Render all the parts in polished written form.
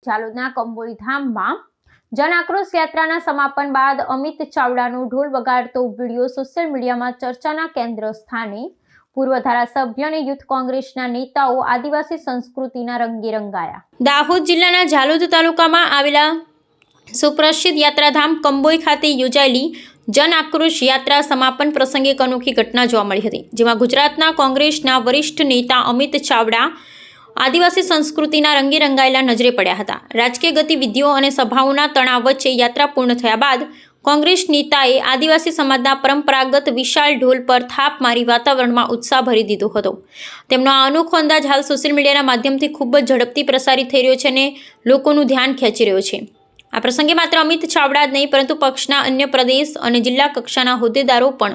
જાલોદના કંબોઈ ધામમાં જન આક્રોશ યાત્રાના સમાપન બાદ અમિત ચાવડાનો ઢોલ વગાડતો વિડીયો સોશિયલ મીડિયામાં ચર્ચાના કેન્દ્ર સ્થાને પૂર્વ ધારાસભ્ય અને યુથ કોંગ્રેસના નેતાઓ આદિવાસી સંસ્કૃતિના રંગે રંગાયા। દાહોદ જિલ્લાના જાલોદ તાલુકામાં આવેલા સુપ્રસિદ્ધ યાત્રાધામ કંબોઈ ખાતે યોજાયેલી જન આક્રોશ યાત્રા સમાપન પ્રસંગે એક અનોખી ઘટના જોવા મળી હતી, જેમાં ગુજરાતના કોંગ્રેસના વરિષ્ઠ નેતા અમિત ચાવડા આદિવાસી સંસ્કૃતિના રંગે રંગાયેલા નજરે પડ્યા હતા। રાજકીય ગતિવિધિઓ અને સભાઓના તણાવ વચ્ચે યાત્રા પૂર્ણ થયા બાદ કોંગ્રેસ નેતાએ આદિવાસી સમાજના પરંપરાગત વિશાળ ઢોલ પર થાપ મારી વાતાવરણમાં ઉત્સાહ ભરી દીધો હતો। તેમનો આ અનોખો અંદાજ હાલ સોશિયલ મીડિયાના માધ્યમથી ખૂબ જ ઝડપથી પ્રસારિત થઈ રહ્યો છે અને લોકોનું ધ્યાન ખેંચી રહ્યો છે। આ પ્રસંગે માત્ર અમિત ચાવડા જ નહીં, પરંતુ પક્ષના અન્ય પ્રદેશ અને જિલ્લા કક્ષાના હોદ્દેદારો પણ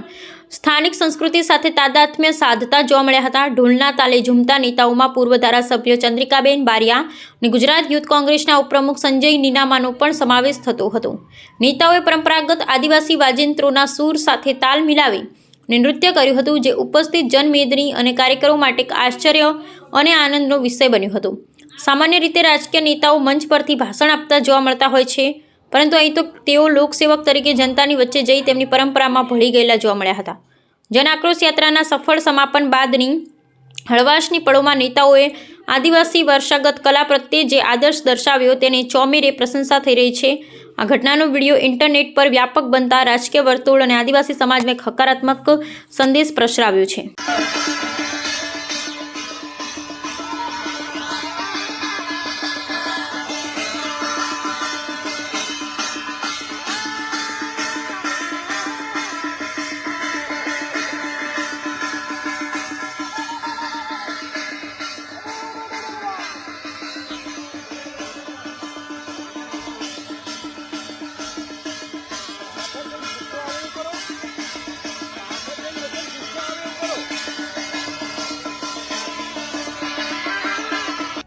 સ્થાનિક સંસ્કૃતિ સાથે તાદાત્મ્ય સાધતા જોવા મળ્યા હતા। ઢોલના તાલે ઝૂમતા નેતાઓમાં પૂર્વ ધારાસભ્ય ચંદ્રિકાબેન બારિયા અને ગુજરાત યુથ કોંગ્રેસના ઉપપ્રમુખ સંજય નીનામાનો પણ સમાવેશ થતો હતો। નેતાઓએ પરંપરાગત આદિવાસી વાજિંત્રોના સૂર સાથે તાલ મિલાવી અને નૃત્ય કર્યું હતું, જે ઉપસ્થિત જનમેદની અને કાર્યકરો માટે એક આશ્ચર્ય અને આનંદનો વિષય બન્યો હતો। સામાન્ય રીતે રાજકીય નેતાઓ મંચ પરથી ભાષણ આપતા જોવા મળતા હોય છે, પરંતુ અહીં તો તેઓ લોકસેવક તરીકે જનતાની વચ્ચે જઈ તેમની પરંપરામાં ભળી ગયેલા જોવા મળ્યા હતા। જન આક્રોશ યાત્રાના સફળ સમાપન બાદની હળવાશની પળોમાં નેતાઓએ આદિવાસી વારસાગત કલા પ્રત્યે જે આદર્શ દર્શાવ્યો તેની ચોમેરે પ્રશંસા થઈ રહી છે। આ ઘટનાનો વિડીયો ઇન્ટરનેટ પર વ્યાપક બનતા રાજકીય વર્તુળ અને આદિવાસી સમાજમાં એક હકારાત્મક સંદેશ પ્રસરાવ્યો છે।